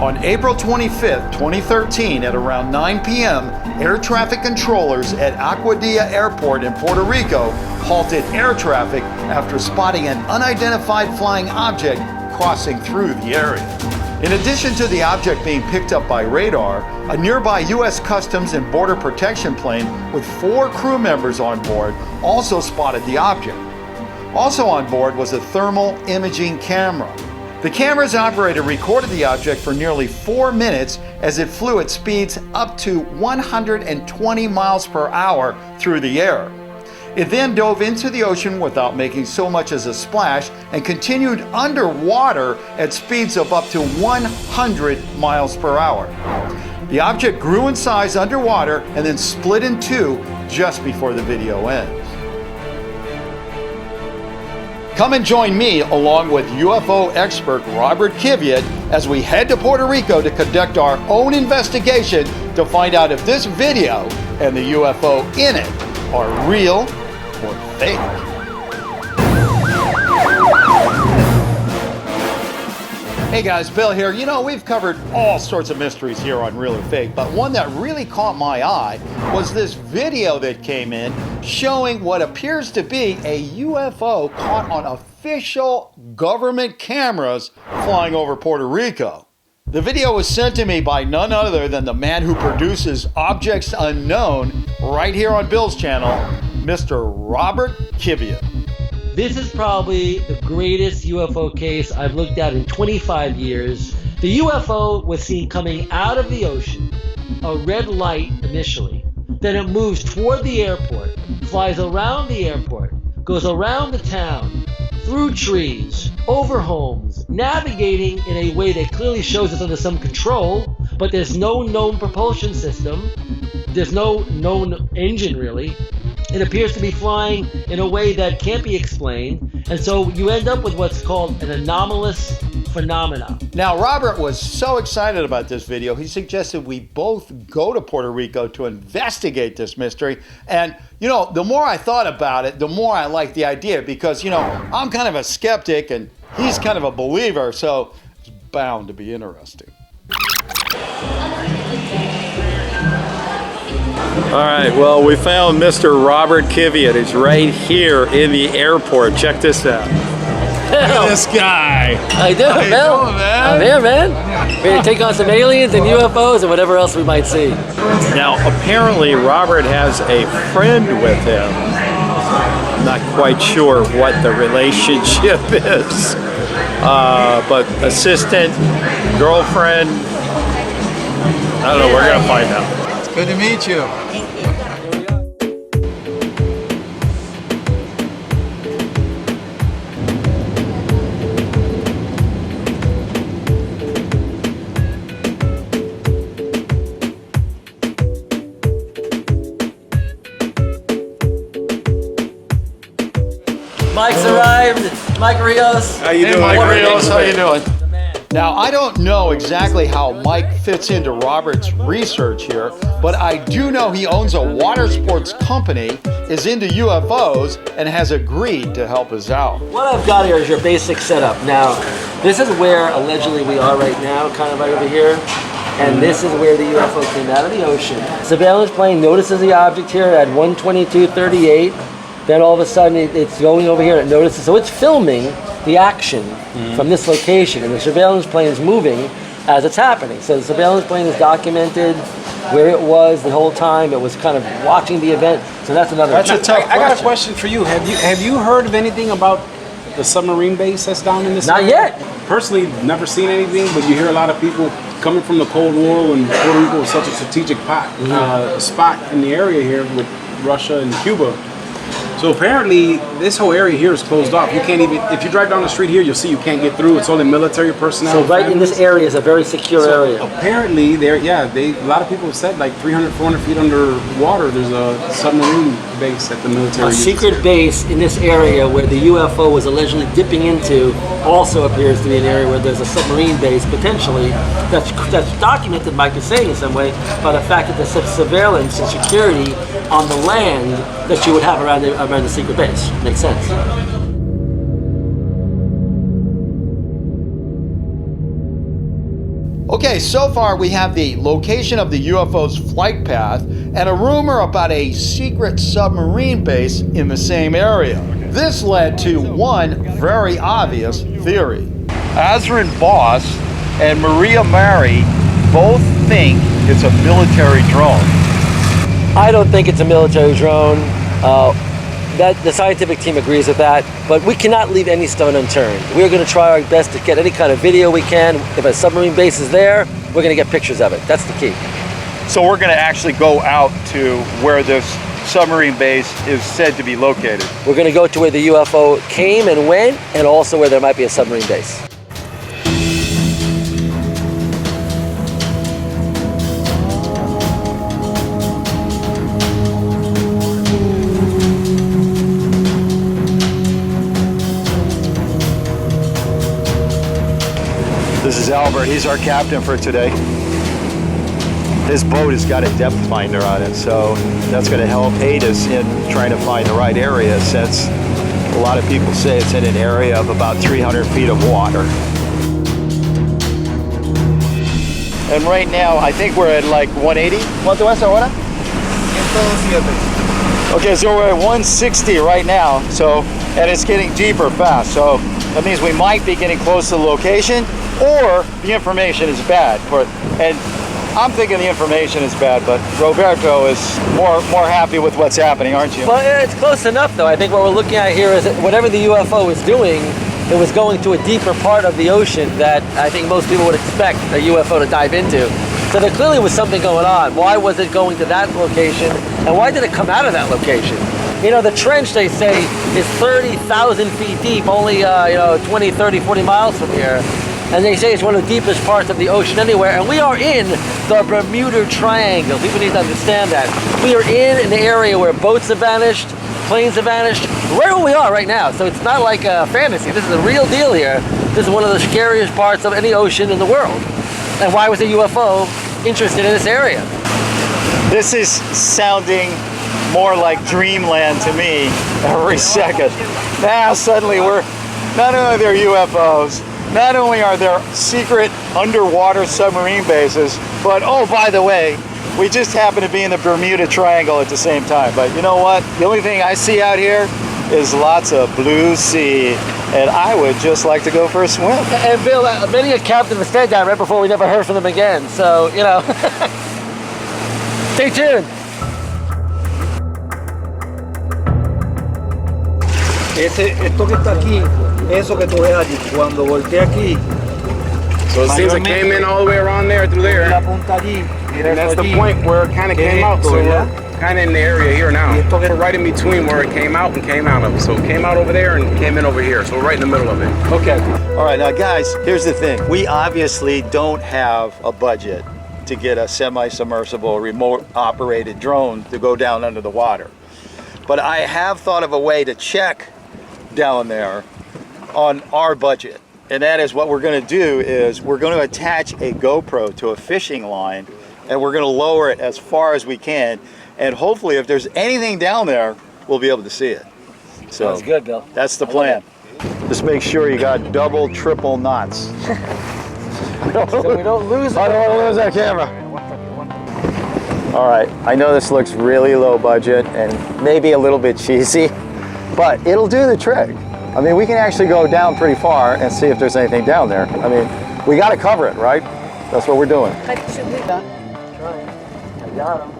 On April 25, 2013, at around 9 p.m., air traffic controllers at Aguadilla Airport in Puerto Rico halted air traffic after spotting an unidentified flying object crossing through the area. In addition to the object being picked up by radar, a nearby U.S. Customs and Border Protection plane with 4 crew members on board also spotted the object. Also on board was a thermal imaging camera. The camera's operator recorded the object for nearly 4 minutes as it flew at speeds up to 120 miles per hour through the air. It then dove into the ocean without making so much as a splash and continued underwater at speeds of up to 100 miles per hour. The object grew in size underwater and then split in two just before the video ends. Come and join me along with UFO expert Robert Kiviat as we head to Puerto Rico to conduct our own investigation to find out if this video and the UFO in it are real or fake. Hey guys, Bill here. You know, we've covered all sorts of mysteries here on Real or Fake, but one that really caught my eye was this video that came in showing what appears to be a UFO caught on official government cameras flying over Puerto Rico. The video was sent to me by none other than the man who produces Objects Unknown right here on Bill's channel, Mr. Robert Kiviat. This is probably the greatest UFO case I've looked at in 25 years. The UFO was seen coming out of the ocean, a red light initially. Then it moves toward the airport, flies around the airport, goes around the town, through trees, over homes, navigating in a way that clearly shows it's under some control, but there's no known propulsion system. There's no known engine really. It appears to be flying in a way that can't be explained, and so you end up with what's called an anomalous phenomena. Now, Robert was so excited about this video, he suggested we both go to Puerto Rico to investigate this mystery. And, you know, the more I thought about it, the more I liked the idea because, you know, I'm kind of a skeptic and he's kind of a believer, so it's bound to be interesting. All right, well, we found Mr. Robert Kiviat. He's right here in the airport. Check this out. Look at this guy. How you doing, Bill? How you doing, man? I'm here, man. Ready to take on some aliens and UFOs and whatever else we might see. Now, apparently, Robert has a friend with him. I'm not quite sure what the relationship is. But assistant, girlfriend, I don't know, we're gonna find out. Good to meet you. Mike's arrived. Mike Rios. How you doing, Mike Rios? How you doing? Now, I don't know exactly how Mike fits into Robert's research here, but I do know he owns a water sports company, is into UFOs, and has agreed to help us out. What I've got here is your basic setup. Now, this is where allegedly we are right now, kind of right over here. And this is where the UFO came out of the ocean. Surveillance plane notices the object here at 122.38. Then all of a sudden it's going over here and it notices. So it's filming the action from this location, and the surveillance plane is moving as it's happening. So the surveillance plane is documented where it was the whole time. It was kind of watching the event. So that's another. That's a tough question. I got a question for you. Have you heard of anything about the submarine base that's down in this Not area? yet. Personally, never seen anything, but you hear a lot of people coming from the Cold War when Puerto Rico was such a strategic spot in the area here with Russia and Cuba. So apparently, this whole area here is closed off. You can't even, if you drive down the street here, you'll see you can't get through. It's only military personnel. So right in this area is a very secure area. Apparently, a lot of people have said like 300, 400 feet underwater, there's a submarine base at the military. A secret base in this area where the UFO was allegedly dipping into also appears to be an area where there's a submarine base potentially that's documented, Mike is saying in some way, by the fact that there's such surveillance and security on the land that you would have around the secret base. Makes sense. Okay, so far we have the location of the UFO's flight path and a rumor about a secret submarine base in the same area. This led to one very obvious theory. Azrin Boss and Maria Mari both think it's a military drone. I don't think it's a military drone. The scientific team agrees with that, but we cannot leave any stone unturned. We're going to try our best to get any kind of video we can. If a submarine base is there, we're going to get pictures of it. That's the key. So we're going to actually go out to where this submarine base is said to be located. We're going to go to where the UFO came and went, and also where there might be a submarine base. This is Albert, he's our captain for today. His boat has got a depth finder on it, so that's going to help aid us in trying to find the right area, since a lot of people say it's in an area of about 300 feet of water. And right now, I think we're at like 180. ¿Cuánto es ahora? 107. Okay, so we're at 160 right now, and it's getting deeper fast, so that means we might be getting close to the location, or the information is bad. And I'm thinking the information is bad, but Roberto is more happy with what's happening, aren't you? Well, it's close enough, though. I think what we're looking at here is that whatever the UFO was doing, it was going to a deeper part of the ocean that I think most people would expect a UFO to dive into. So there clearly was something going on. Why was it going to that location, and why did it come out of that location? You know, the trench, they say, is 30,000 feet deep, only 20, 30, 40 miles from here. And they say it's one of the deepest parts of the ocean anywhere. And we are in the Bermuda Triangle. People need to understand that. We are in an area where boats have vanished, planes have vanished, right where we are right now. So it's not like a fantasy. This is a real deal here. This is one of the scariest parts of any ocean in the world. And why was a UFO interested in this area? This is sounding more like dreamland to me every second. Now suddenly we're, not only are there UFOs, not only are there secret underwater submarine bases, but oh, by the way, we just happen to be in the Bermuda Triangle at the same time. But you know what? The only thing I see out here is lots of blue sea, and I would just like to go for a swim. And Bill, many a captain was dead down right before we never heard from them again. So, you know, stay tuned. Esto que está aquí, eso que tú ves allí, cuando volteé aquí. So it seems it came in all the way around there through there. La punta allí, And that's the point where it kind of came out. So we're kind of in the area here now. We're right in between where it came out and came out of. So it came out over there and came in over here. So we're right in the middle of it. Okay. All right, now guys, here's the thing. We obviously don't have a budget to get a semi-submersible remote operated drone to go down under the water. But I have thought of a way to check down there on our budget. And that is what we're going to do is we're going to attach a GoPro to a fishing line, and we're going to lower it as far as we can. And hopefully if there's anything down there, we'll be able to see it. So Sounds good, Bill. that's the plan. Just make sure you got double, triple knots. So we don't lose it. I don't want to lose that camera. All right, I know this looks really low budget and maybe a little bit cheesy, but it'll do the trick. I mean, we can actually go down pretty far and see if there's anything down there. I mean, we got to cover it, right? That's what we're doing. I got him.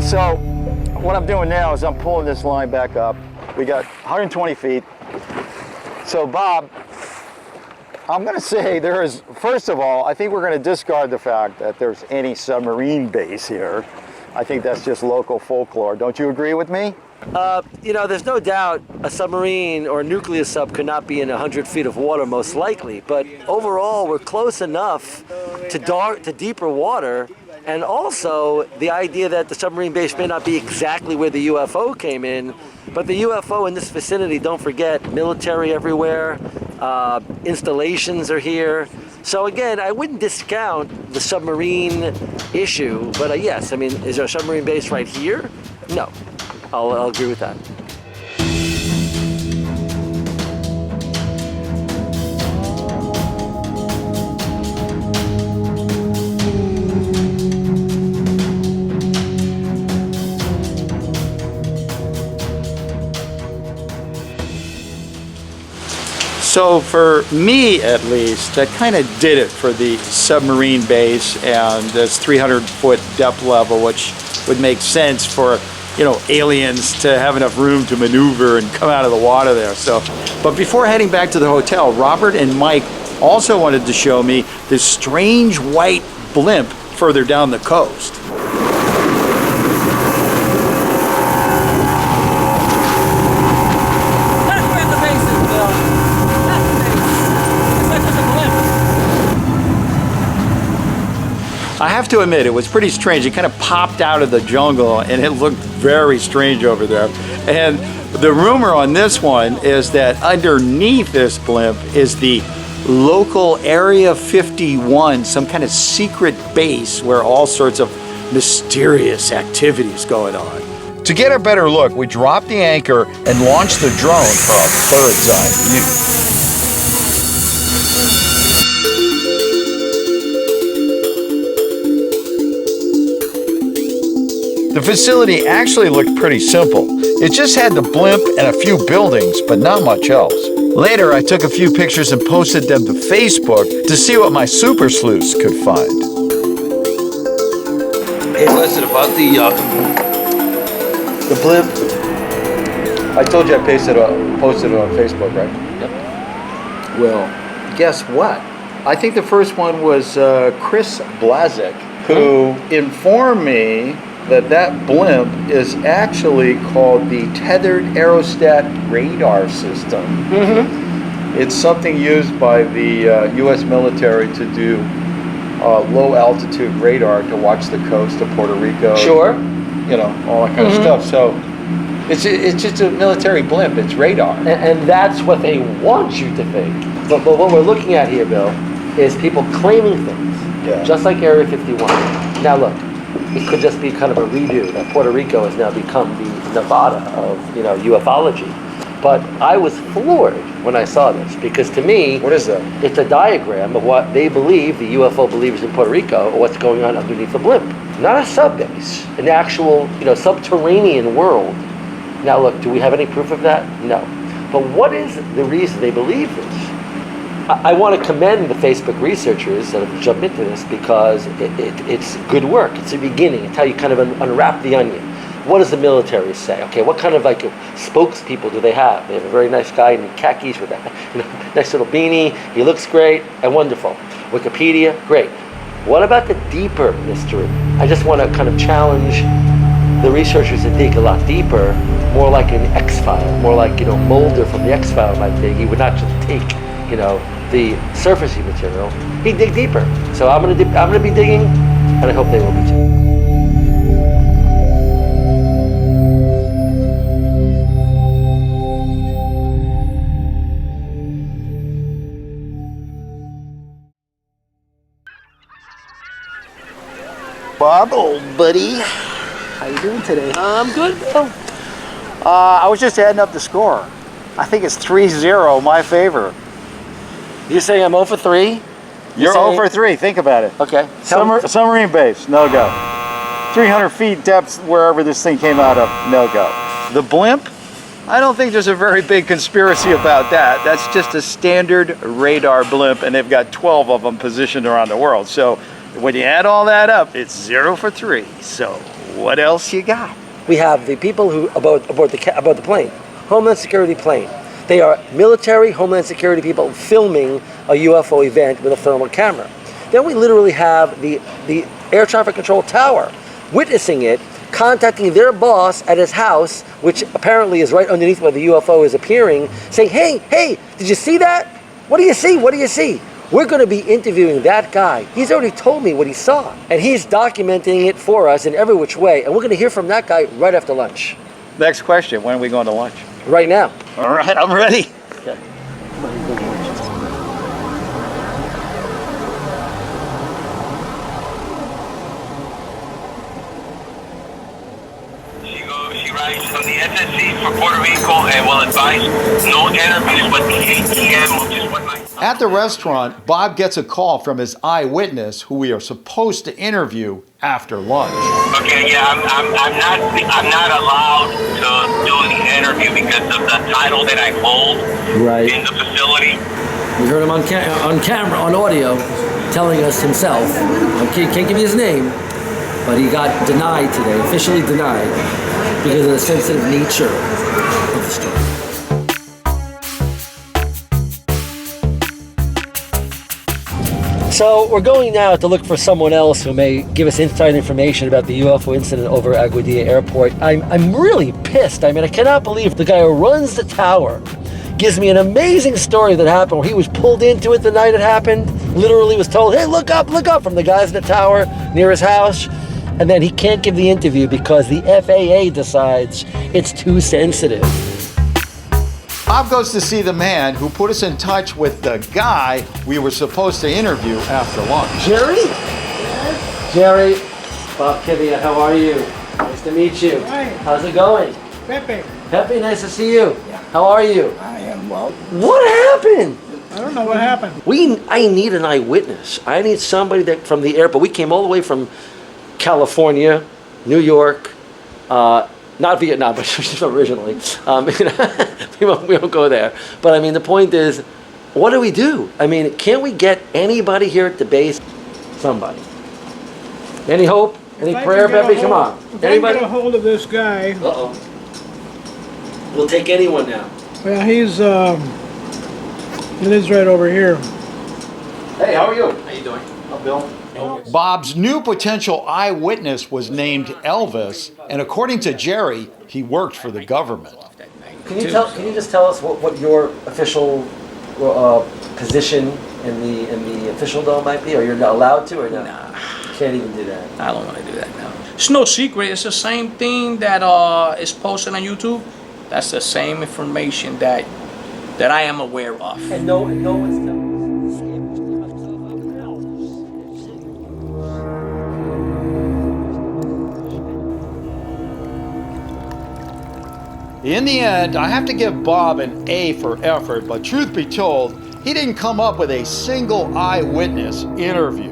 So what I'm doing now is I'm pulling this line back up. We got 120 feet. So Bob, I'm going to say there is, first of all, I think we're going to discard the fact that there's any submarine base here. I think that's just local folklore. Don't you agree with me? You know, there's no doubt a submarine or a nuclear sub could not be in 100 feet of water, most likely. But overall, we're close enough to deeper water. And also, the idea that the submarine base may not be exactly where the UFO came in, but the UFO in this vicinity, don't forget, military everywhere, installations are here. So again, I wouldn't discount the submarine issue, but yes, I mean, is there a submarine base right here? No, I'll agree with that. So for me, at least, that kind of did it for the submarine base and this 300-foot depth level, which would make sense for, you know, aliens to have enough room to maneuver and come out of the water there. So, but before heading back to the hotel, Robert and Mike also wanted to show me this strange white blimp further down the coast. I have to admit, it was pretty strange. It kind of popped out of the jungle and it looked very strange over there. And the rumor on this one is that underneath this blimp is the local Area 51, some kind of secret base where all sorts of mysterious activities going on. To get a better look, we dropped the anchor and launched the drone for a bird's eye view. The facility actually looked pretty simple. It just had the blimp and a few buildings, but not much else. Later, I took a few pictures and posted them to Facebook to see what my super sleuths could find. Hey, listen, about the blimp. I told you I posted it on Facebook, right? Yep. Well, guess what? I think the first one was Chris Blazek, who informed me that blimp is actually called the Tethered Aerostat Radar System. Mm-hmm. It's something used by the U.S. military to do low altitude radar to watch the coast of Puerto Rico. Sure. You know, all that kind of stuff. So it's just a military blimp. It's radar. And that's what they want you to think. But what we're looking at here, Bill, is people claiming things, just like Area 51. Now look, it could just be kind of a redo that Puerto Rico has now become the Nevada of, you know, ufology. But I was floored when I saw this, because to me, what is that? It's a diagram of what they believe, the UFO believers in Puerto Rico, or what's going on underneath the blimp. Not a sub base, an actual, you know, subterranean world. Now look, do we have any proof of that? No. But what is the reason they believe this? I want to commend the Facebook researchers that have jumped into this, because it's good work. It's the beginning. It's how you kind of unwrap the onion. What does the military say? Okay, what kind of like spokespeople do they have? They have a very nice guy in khakis with that, you know, nice little beanie. He looks great and wonderful. Wikipedia, great. What about the deeper mystery? I just want to kind of challenge the researchers to dig a lot deeper, more like an X-File, more like, you know, Mulder from the X-File might dig. He would not just take, you know, the surfacey material. He'd dig deeper. So I'm gonna be digging, and I hope they will be too. Bob, old buddy, how you doing today? I'm good, Bill. I was just adding up the score. I think it's 3-0, my favor. You saying I'm 0 for 3? You're 0 for 3, think about it. Okay. Submarine base, no go. 300 feet depth wherever this thing came out of, no go. The blimp, I don't think there's a very big conspiracy about that. That's just a standard radar blimp, and they've got 12 of them positioned around the world. So when you add all that up, it's 0 for 3. So what else you got? We have the people who aboard the plane, Homeland Security plane. They are military, Homeland Security people filming a UFO event with a thermal camera. Then we literally have the air traffic control tower witnessing it, contacting their boss at his house, which apparently is right underneath where the UFO is appearing, saying, hey, did you see that? What do you see? What do you see? We're going to be interviewing that guy. He's already told me what he saw. And he's documenting it for us in every which way. And we're going to hear from that guy right after lunch. Next question, when are we going to lunch? Right now. All right, I'm ready. Okay. She writes from the SSC for Puerto Rico and will advise no interviews with KTM, which is what my... At the restaurant, Bob gets a call from his eyewitness, who we are supposed to interview after lunch. Okay, yeah, I'm not allowed to do the interview because of the title that I hold in the facility. We heard him on camera, on audio, telling us himself. I can't give you his name, but he got denied today, officially denied, because of the sensitive nature of the story. So we're going now to look for someone else who may give us inside information about the UFO incident over Aguadilla Airport. I'm really pissed. I mean, I cannot believe the guy who runs the tower gives me an amazing story that happened where he was pulled into it the night it happened. Literally was told, hey, look up from the guys in the tower near his house. And then he can't give the interview because the FAA decides it's too sensitive. Bob goes to see the man who put us in touch with the guy we were supposed to interview after lunch. Jerry? Yes. Jerry, Bob Kiviat, how are you? Nice to meet you. Hi. How's it going? Pepe. Pepe, nice to see you. Yeah. How are you? I am well. What happened? I don't know what happened. I need an eyewitness. I need somebody that from the airport. We came all the way from California, New York, not Vietnam, but originally. We won't go there. But I mean, the point is, what do we do? I mean, can't we get anybody here at the base? Somebody. Any hope? Any prayer, Pepe? Come on. Anybody? Get a hold of this guy. Uh-oh. We'll take anyone now. Well, he's he lives right over here. Hey, how are you? How you doing? I'm Bill. Bob's new potential eyewitness was named Elvis, and according to Jerry, he worked for the government. Can you just tell us what your official position in the officialdom might be, or you're not allowed to, or no? Nah. Can't even do that. I don't want to do that now. It's no secret. It's the same thing that is posted on YouTube. That's the same information that I am aware of. And no one's telling. In the end, I have to give Bob an A for effort, but truth be told, he didn't come up with a single eyewitness interview.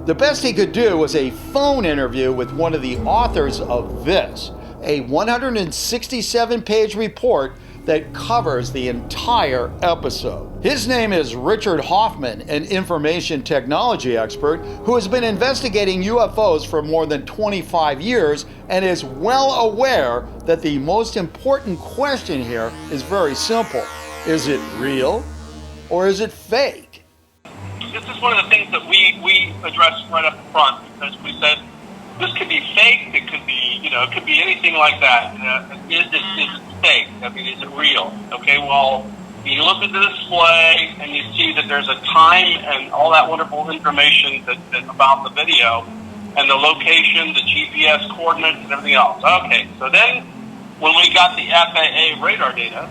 The best he could do was a phone interview with one of the authors of this, a 167-page report that covers the entire episode. His name is Richard Hoffman, an information technology expert who has been investigating UFOs for more than 25 years and is well aware that the most important question here is very simple. Is it real or is it fake? This is one of the things that we addressed right up front, because we said this could be fake, it could be, it could be anything like that. Is it fake? I mean, is it real? Okay, well, you look at the display and you see that there's a time and all that wonderful information that about the video and the location, the GPS coordinates, and everything else. Okay, so then when we got the FAA radar data,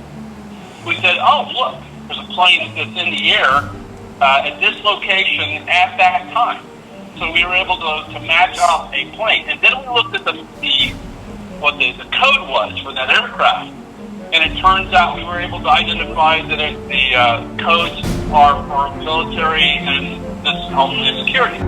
we said, oh, look, there's a plane that's in the air at this location at that time. So we were able to match up a plane. And then we looked at what the code was for that aircraft. And it turns out we were able to identify that the codes are for military and this homeland security.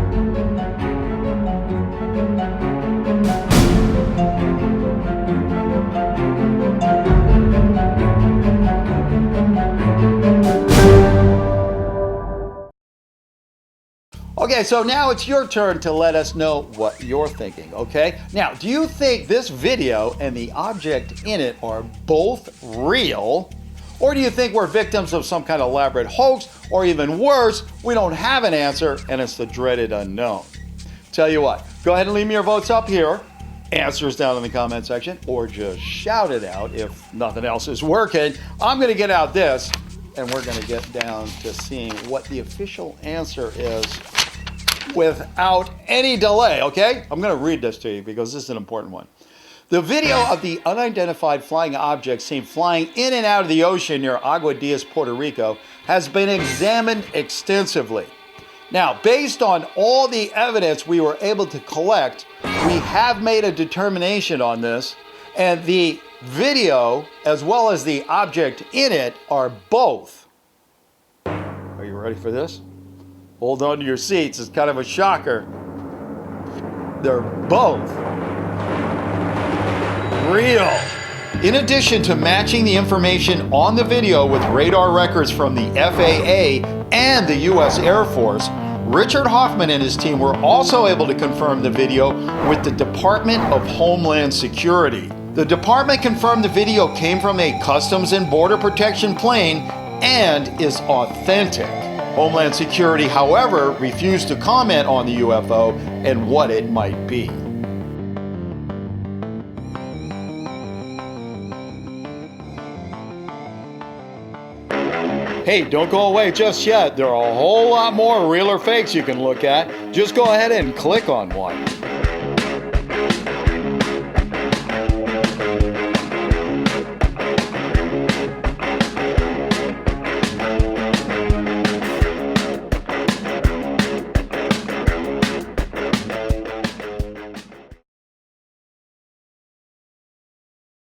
Okay, so now it's your turn to let us know what you're thinking, okay? Now, do you think this video and the object in it are both real? Or do you think we're victims of some kind of elaborate hoax? Or even worse, we don't have an answer and it's the dreaded unknown? Tell you what, Go ahead and leave me your votes up here. Answers down in the comment section, or just shout it out if nothing else is working. I'm going to get out this, and we're going to get down to seeing what the official answer is without any delay, okay? I'm going to read this to you because this is an important one. The video of the unidentified flying object seen flying in and out of the ocean near Aguadilla, Puerto Rico, has been examined extensively. Now, based on all the evidence we were able to collect, we have made a determination on this, and the video, as well as the object in it, are both. Are you ready for this? Hold on to your seats, it's kind of a shocker. They're both real. In addition to matching the information on the video with radar records from the FAA and the U.S. Air Force, Richard Hoffman and his team were also able to confirm the video with the Department of Homeland Security. The department confirmed the video came from a Customs and Border Protection plane and is authentic. Homeland Security, however, refused to comment on the UFO and what it might be. Hey, don't go away just yet. There are a whole lot more real or fakes you can look at. Just go ahead and click on one.